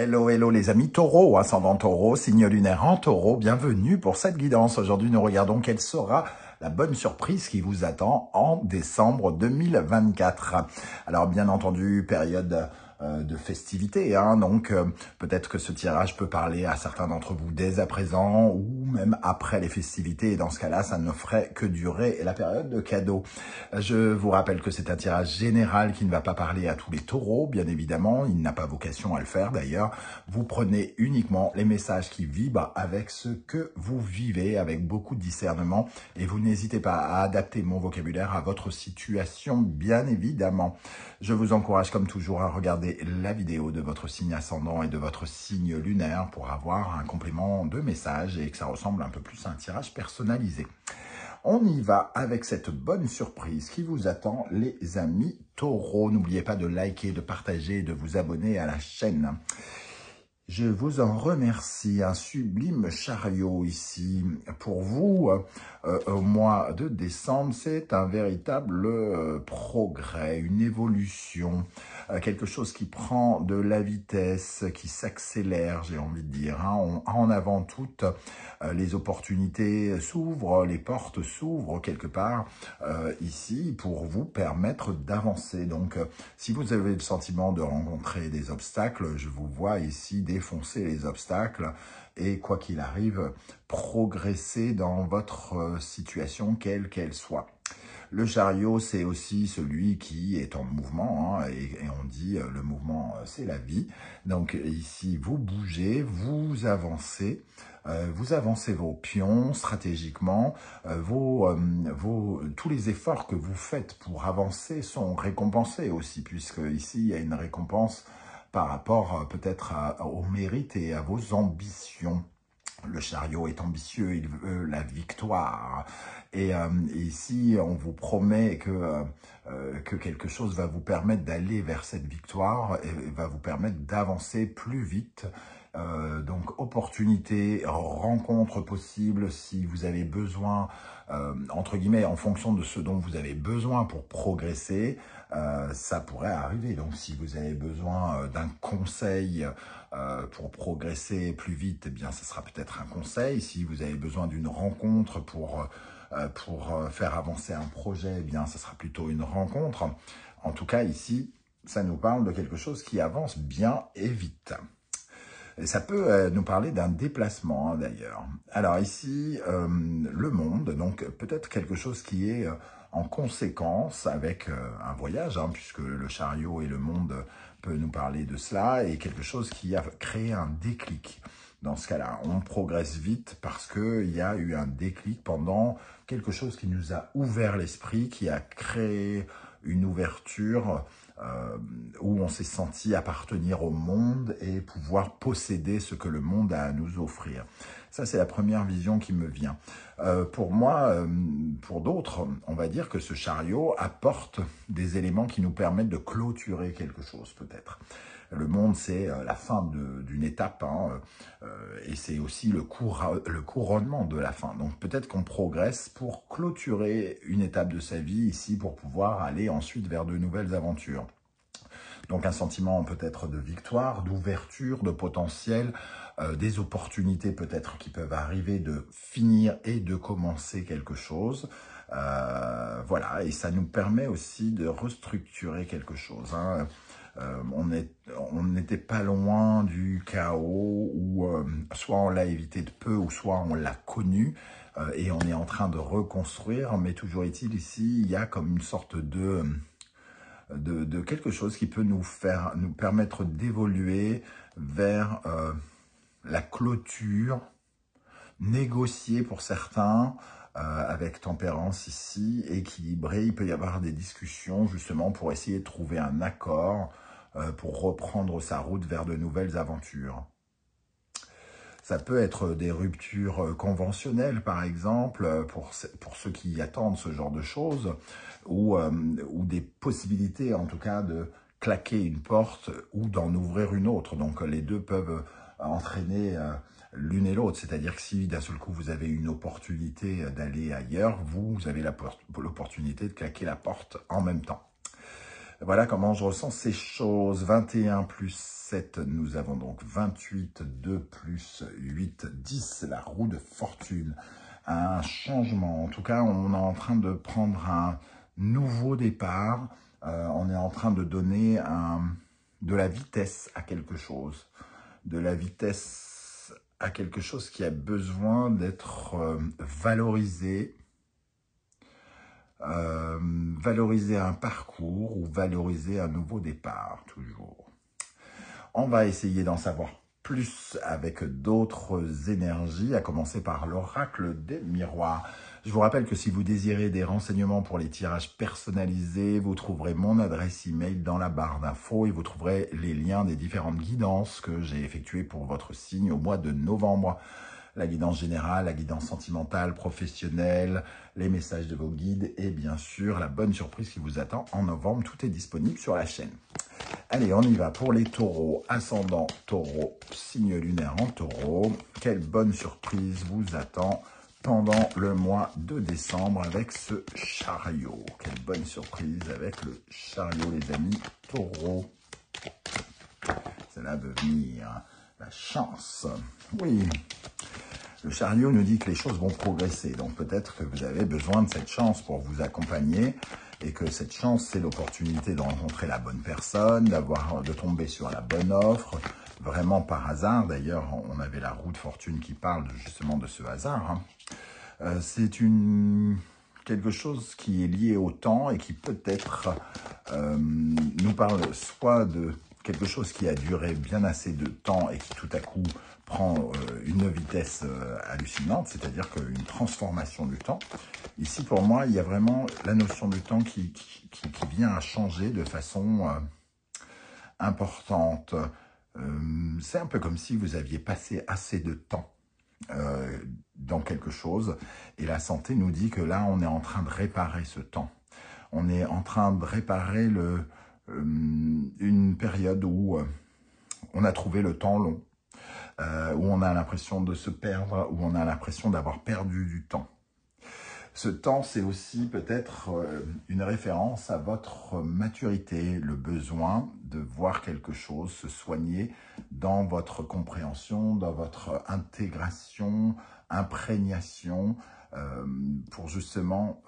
Hello, hello les amis taureaux, ascendant taureau, signe lunaire en taureau, bienvenue pour cette guidance. Aujourd'hui, nous regardons quelle sera la bonne surprise qui vous attend en décembre 2024. Alors, bien entendu, période de festivités, hein, donc peut-être que ce tirage peut parler à certains d'entre vous dès à présent ou même après les festivités, et dans ce cas-là, ça ne ferait que durer la période de cadeaux. Je vous rappelle que c'est un tirage général qui ne va pas parler à tous les taureaux, bien évidemment, il n'a pas vocation à le faire d'ailleurs. Vous prenez uniquement les messages qui vibrent avec ce que vous vivez, avec beaucoup de discernement, et vous n'hésitez pas à adapter mon vocabulaire à votre situation, bien évidemment. Je vous encourage comme toujours à regarder la vidéo de votre signe ascendant et de votre signe lunaire pour avoir un complément de message et que ça ressemble un peu plus à un tirage personnalisé. On y va avec cette bonne surprise qui vous attend, les amis taureaux. N'oubliez pas de liker, de partager et de vous abonner à la chaîne. Je vous en remercie, un sublime chariot ici. Pour vous, au mois de décembre, c'est un véritable progrès, une évolution, quelque chose qui prend de la vitesse, qui s'accélère, j'ai envie de dire. Hein. En avant toutes, les opportunités s'ouvrent, les portes s'ouvrent quelque part ici pour vous permettre d'avancer. Donc, si vous avez le sentiment de rencontrer des obstacles, je vous vois ici défoncer les obstacles et, quoi qu'il arrive, progresser dans votre situation, quelle qu'elle soit. Le chariot, c'est aussi celui qui est en mouvement, hein, et on dit le mouvement, c'est la vie. Donc ici, vous bougez, vous avancez vos pions stratégiquement, tous les efforts que vous faites pour avancer sont récompensés aussi, puisque ici, il y a une récompense par rapport peut-être au mérite et à vos ambitions. Le chariot est ambitieux, il veut la victoire. Et ici, on vous promet que quelque chose va vous permettre d'aller vers cette victoire et va vous permettre d'avancer plus vite. Donc, opportunité, rencontre possible si vous avez besoin, entre guillemets, en fonction de ce dont vous avez besoin pour progresser, ça pourrait arriver. Donc, si vous avez besoin d'un conseil pour progresser plus vite, eh bien, ce sera peut-être un conseil. Si vous avez besoin d'une rencontre pour faire avancer un projet, eh bien, ce sera plutôt une rencontre. En tout cas, ici, ça nous parle de quelque chose qui avance bien et vite. Et ça peut nous parler d'un déplacement, hein, d'ailleurs. Alors ici, le monde, donc peut-être quelque chose qui est en conséquence avec un voyage, hein, puisque le chariot et le monde peut nous parler de cela, et quelque chose qui a créé un déclic. Dans ce cas-là, on progresse vite parce qu'il y a eu un déclic pendant quelque chose qui nous a ouvert l'esprit, qui a créé une ouverture où on s'est senti appartenir au monde et pouvoir posséder ce que le monde a à nous offrir. Ça, c'est la première vision qui me vient. Pour moi, pour d'autres, on va dire que ce chariot apporte des éléments qui nous permettent de clôturer quelque chose, peut-être. Le monde, c'est la fin d'une étape, hein, et c'est aussi le couronnement de la fin. Donc peut-être qu'on progresse pour clôturer une étape de sa vie ici pour pouvoir aller ensuite vers de nouvelles aventures. Donc un sentiment peut-être de victoire, d'ouverture, de potentiel, des opportunités peut-être qui peuvent arriver de finir et de commencer quelque chose. Voilà, et ça nous permet aussi de restructurer quelque chose, hein. On n'était pas loin du chaos où soit on l'a évité de peu ou soit on l'a connu et on est en train de reconstruire, mais toujours est-il ici, il y a comme une sorte de quelque chose qui peut nous permettre d'évoluer vers la clôture, négocier pour certains, avec tempérance ici, équilibré. Il peut y avoir des discussions justement pour essayer de trouver un accord pour reprendre sa route vers de nouvelles aventures. Ça peut être des ruptures conventionnelles, par exemple, pour ceux qui attendent ce genre de choses, ou des possibilités, en tout cas, de claquer une porte ou d'en ouvrir une autre. Donc, les deux peuvent entraîner l'une et l'autre. C'est-à-dire que si d'un seul coup, vous avez une opportunité d'aller ailleurs, vous avez l'opportunité de claquer la porte en même temps. Voilà comment je ressens ces choses. 21 plus 7, nous avons donc 28, 2 plus 8, 10, la roue de fortune. Un changement, en tout cas, on est en train de prendre un nouveau départ. On est en train de donner de la vitesse à quelque chose. De la vitesse à quelque chose qui a besoin d'être valorisé. Valoriser un parcours ou valoriser un nouveau départ, toujours. On va essayer d'en savoir plus avec d'autres énergies, à commencer par l'oracle des miroirs. Je vous rappelle que si vous désirez des renseignements pour les tirages personnalisés, vous trouverez mon adresse email dans la barre d'infos et vous trouverez les liens des différentes guidances que j'ai effectuées pour votre signe au mois de novembre. La guidance générale, la guidance sentimentale, professionnelle, les messages de vos guides et bien sûr la bonne surprise qui vous attend en novembre. Tout est disponible sur la chaîne. Allez, on y va pour les taureaux, ascendant taureau, signe lunaire en taureau. Quelle bonne surprise vous attend pendant le mois de décembre avec ce chariot. Quelle bonne surprise avec le chariot, les amis taureaux. Cela veut venir la chance. Oui. Le chariot nous dit que les choses vont progresser, donc peut-être que vous avez besoin de cette chance pour vous accompagner et que cette chance, c'est l'opportunité de rencontrer la bonne personne, de tomber sur la bonne offre, vraiment par hasard. D'ailleurs, on avait la roue de fortune qui parle justement de ce hasard. C'est quelque chose qui est lié au temps et qui peut-être nous parle soit de quelque chose qui a duré bien assez de temps et qui tout à coup prend une vitesse hallucinante, c'est-à-dire qu'une transformation du temps. Ici, pour moi, il y a vraiment la notion du temps qui vient à changer de façon importante. C'est un peu comme si vous aviez passé assez de temps dans quelque chose, et la santé nous dit que là, on est en train de réparer ce temps. On est en train de réparer une période où on a trouvé le temps long, où on a l'impression de se perdre, où on a l'impression d'avoir perdu du temps. Ce temps, c'est aussi peut-être une référence à votre maturité, le besoin de voir quelque chose se soigner dans votre compréhension, dans votre intégration, imprégnation, pour justement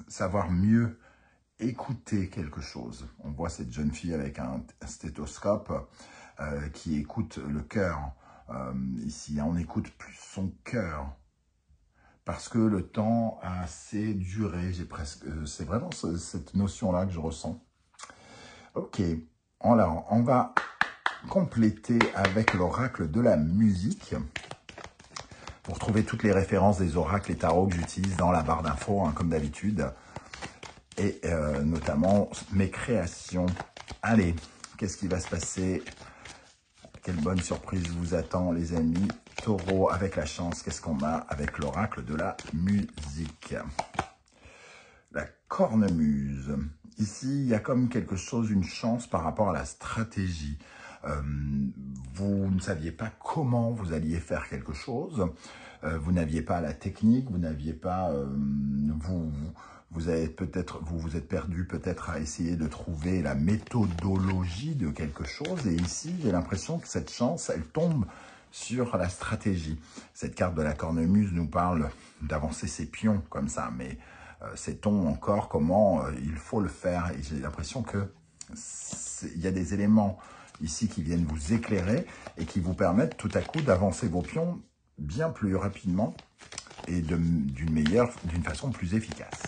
savoir mieux écouter quelque chose. On voit cette jeune fille avec un stéthoscope qui écoute le cœur. Ici, on écoute plus son cœur. Parce que le temps a assez duré, c'est vraiment cette notion-là que je ressens. Ok, alors on va compléter avec l'oracle de la musique. Pour trouver toutes les références des oracles et tarots que j'utilise dans la barre d'infos, hein, comme d'habitude. Et notamment mes créations. Allez, qu'est-ce qui va se passer? Quelle bonne surprise vous attend, les amis. Taureau, avec la chance, qu'est-ce qu'on a avec l'oracle de la musique? La cornemuse. Ici, il y a comme quelque chose, une chance par rapport à la stratégie. Vous ne saviez pas comment vous alliez faire quelque chose. Vous n'aviez pas la technique, vous n'aviez pas... vous êtes perdu peut-être à essayer de trouver la méthodologie de quelque chose. Et ici, j'ai l'impression que cette chance, elle tombe sur la stratégie. Cette carte de la cornemuse nous parle d'avancer ses pions comme ça, mais sait-on encore comment il faut le faire? Et j'ai l'impression que il y a des éléments ici qui viennent vous éclairer et qui vous permettent tout à coup d'avancer vos pions bien plus rapidement et d'une façon plus efficace.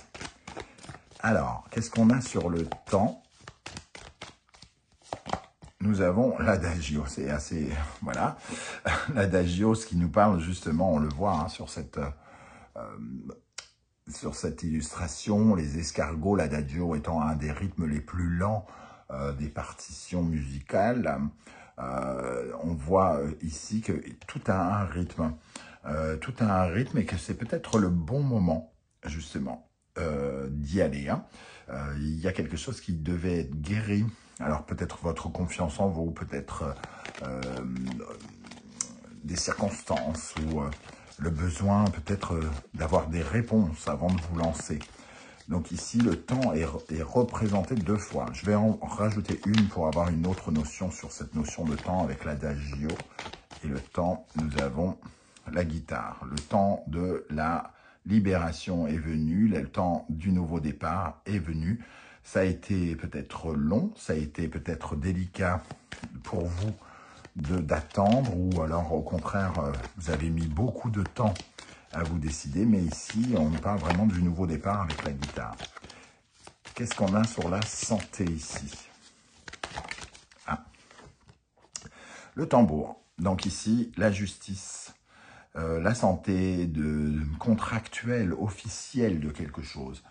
Alors, qu'est-ce qu'on a sur le temps? Nous avons l'adagio, c'est assez... Voilà, l'adagio, ce qui nous parle justement, on le voit hein, sur cette illustration, les escargots, l'adagio étant un des rythmes les plus lents des partitions musicales. On voit ici que tout a un rythme. Tout a un rythme et que c'est peut-être le bon moment, justement, d'y aller. Hein. Il y a quelque chose qui devait être guéri. Alors peut-être votre confiance en vous, peut-être des circonstances ou le besoin peut-être d'avoir des réponses avant de vous lancer. Donc ici, le temps est représenté 2 fois. Je vais en rajouter une pour avoir une autre notion sur cette notion de temps avec l'adagio. Et le temps, nous avons la guitare. Le temps de la libération est venu, le temps du nouveau départ est venu. Ça a été peut-être long, ça a été peut-être délicat pour vous d'attendre, ou alors au contraire, vous avez mis beaucoup de temps à vous décider, mais ici, on parle vraiment du nouveau départ avec la guitare. Qu'est-ce qu'on a sur la santé ici? Ah. Le tambour. Donc ici, la justice, la santé contractuelle, officielle de quelque chose.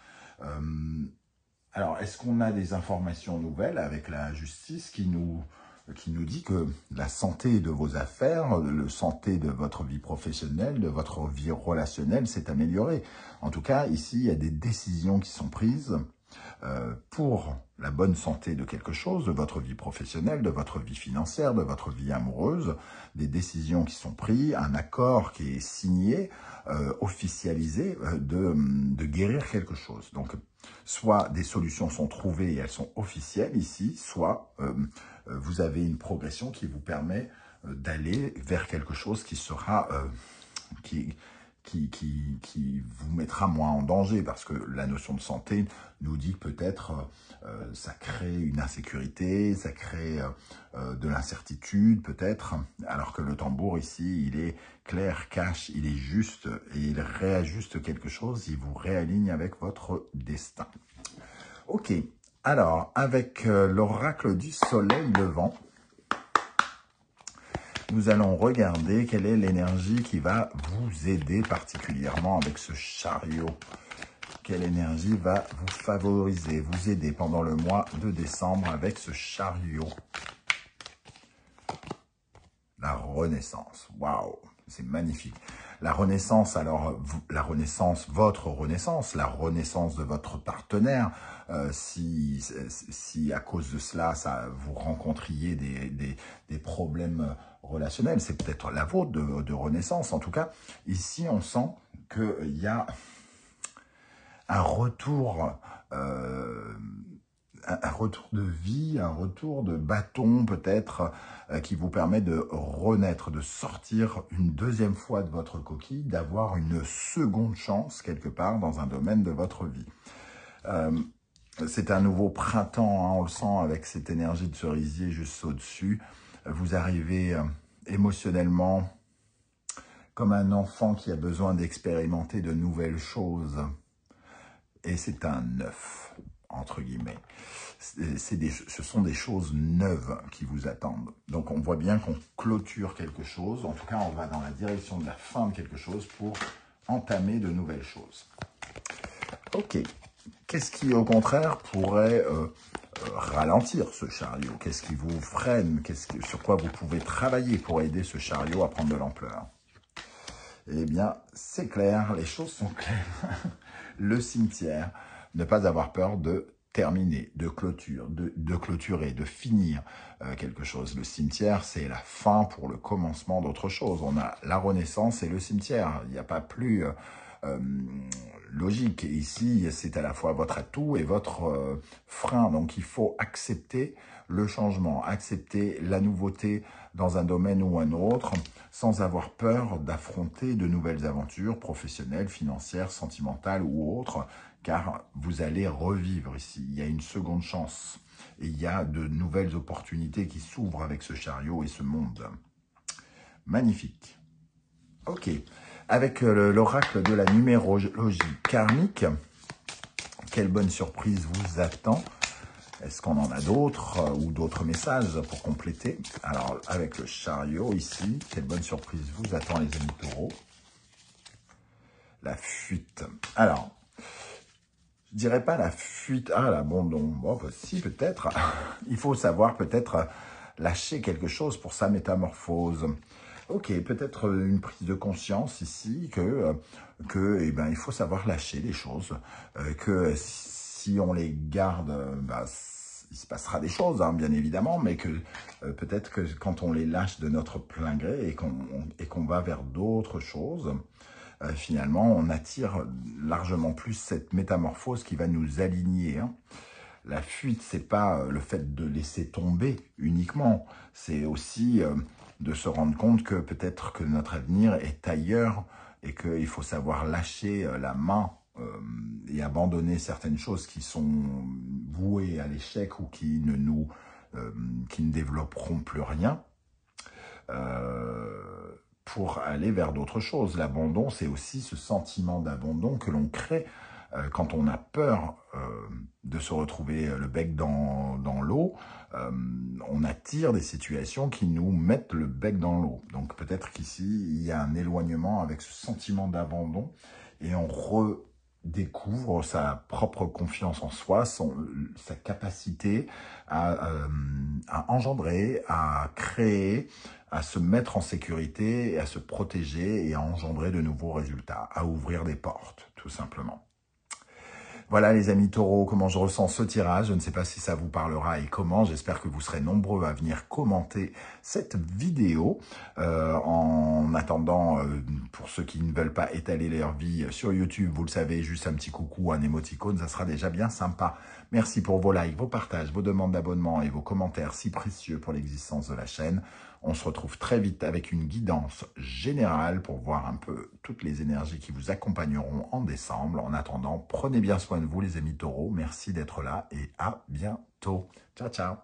Alors, est-ce qu'on a des informations nouvelles avec la justice qui nous dit que la santé de vos affaires, la santé de votre vie professionnelle, de votre vie relationnelle s'est améliorée? En tout cas, ici, il y a des décisions qui sont prises pour la bonne santé de quelque chose, de votre vie professionnelle, de votre vie financière, de votre vie amoureuse, des décisions qui sont prises, un accord qui est signé, officialisé, de guérir quelque chose. Donc, soit des solutions sont trouvées et elles sont officielles ici, soit vous avez une progression qui vous permet d'aller vers quelque chose qui sera... qui vous mettra moins en danger, parce que la notion de santé nous dit que peut-être ça crée une insécurité, ça crée de l'incertitude peut-être, alors que le tambour ici, il est clair, cash, il est juste, et il réajuste quelque chose, il vous réaligne avec votre destin. Ok, alors avec l'oracle du soleil levant, nous allons regarder quelle est l'énergie qui va vous aider particulièrement avec ce chariot. Quelle énergie va vous favoriser, vous aider pendant le mois de décembre avec ce chariot. La renaissance. Waouh, c'est magnifique. La renaissance, alors, la renaissance, votre renaissance, la renaissance de votre partenaire, si à cause de cela, vous rencontriez des problèmes relationnels, c'est peut-être la vôtre de renaissance. En tout cas, ici, on sent qu'il y a un retour... un retour de vie, un retour de bâton peut-être qui vous permet de renaître, de sortir une deuxième fois de votre coquille, d'avoir une seconde chance quelque part dans un domaine de votre vie. C'est un nouveau printemps, hein, on le sent avec cette énergie de cerisier juste au-dessus. Vous arrivez émotionnellement comme un enfant qui a besoin d'expérimenter de nouvelles choses. Et c'est un neuf, entre guillemets. Ce sont des choses neuves qui vous attendent. Donc, on voit bien qu'on clôture quelque chose. En tout cas, on va dans la direction de la fin de quelque chose pour entamer de nouvelles choses. Ok. Qu'est-ce qui, au contraire, pourrait ralentir ce chariot? Qu'est-ce qui vous freine? Sur quoi vous pouvez travailler pour aider ce chariot à prendre de l'ampleur? Eh bien, c'est clair, les choses sont claires. Le cimetière, ne pas avoir peur de terminer, de clôturer, de finir quelque chose. Le cimetière, c'est la fin pour le commencement d'autre chose. On a la renaissance et le cimetière. Il n'y a pas plus logique. Ici, c'est à la fois votre atout et votre frein. Donc, il faut accepter le changement, accepter la nouveauté dans un domaine ou un autre, sans avoir peur d'affronter de nouvelles aventures professionnelles, financières, sentimentales ou autres, car vous allez revivre ici. Il y a une seconde chance et il y a de nouvelles opportunités qui s'ouvrent avec ce chariot et ce monde. Magnifique. Ok. Avec l'oracle de la numérologie karmique, quelle bonne surprise vous attend? Est-ce qu'on en a d'autres ou d'autres messages pour compléter? Alors, avec le chariot ici, quelle bonne surprise vous attend, les amis taureaux? La fuite. Alors, je dirais pas la fuite, l'abandon. Bon, bah, si, peut-être. Il faut savoir peut-être lâcher quelque chose pour sa métamorphose. Ok, peut-être une prise de conscience ici que eh ben, il faut savoir lâcher les choses, que si on les garde, il se passera des choses, hein, bien évidemment, mais que peut-être que quand on les lâche de notre plein gré et qu'on va vers d'autres choses, finalement, on attire largement plus cette métamorphose qui va nous aligner, hein. La fuite, c'est pas le fait de laisser tomber uniquement, c'est aussi de se rendre compte que peut-être que notre avenir est ailleurs et qu'il faut savoir lâcher la main et abandonner certaines choses qui sont vouées à l'échec ou qui ne développeront plus rien. Pour aller vers d'autres choses. L'abandon, c'est aussi ce sentiment d'abandon que l'on crée quand on a peur de se retrouver le bec dans l'eau. On attire des situations qui nous mettent le bec dans l'eau. Donc peut-être qu'ici, il y a un éloignement avec ce sentiment d'abandon et on redécouvre sa propre confiance en soi, sa capacité à engendrer, à créer, à se mettre en sécurité, à se protéger et à engendrer de nouveaux résultats, à ouvrir des portes, tout simplement. Voilà les amis taureaux, comment je ressens ce tirage. Je ne sais pas si ça vous parlera et comment. J'espère que vous serez nombreux à venir commenter cette vidéo. En attendant, pour ceux qui ne veulent pas étaler leur vie sur YouTube, vous le savez, juste un petit coucou, un émoticône, ça sera déjà bien sympa. Merci pour vos likes, vos partages, vos demandes d'abonnement et vos commentaires si précieux pour l'existence de la chaîne. On se retrouve très vite avec une guidance générale pour voir un peu toutes les énergies qui vous accompagneront en décembre. En attendant, prenez bien soin de vous les amis taureaux. Merci d'être là et à bientôt. Ciao, ciao.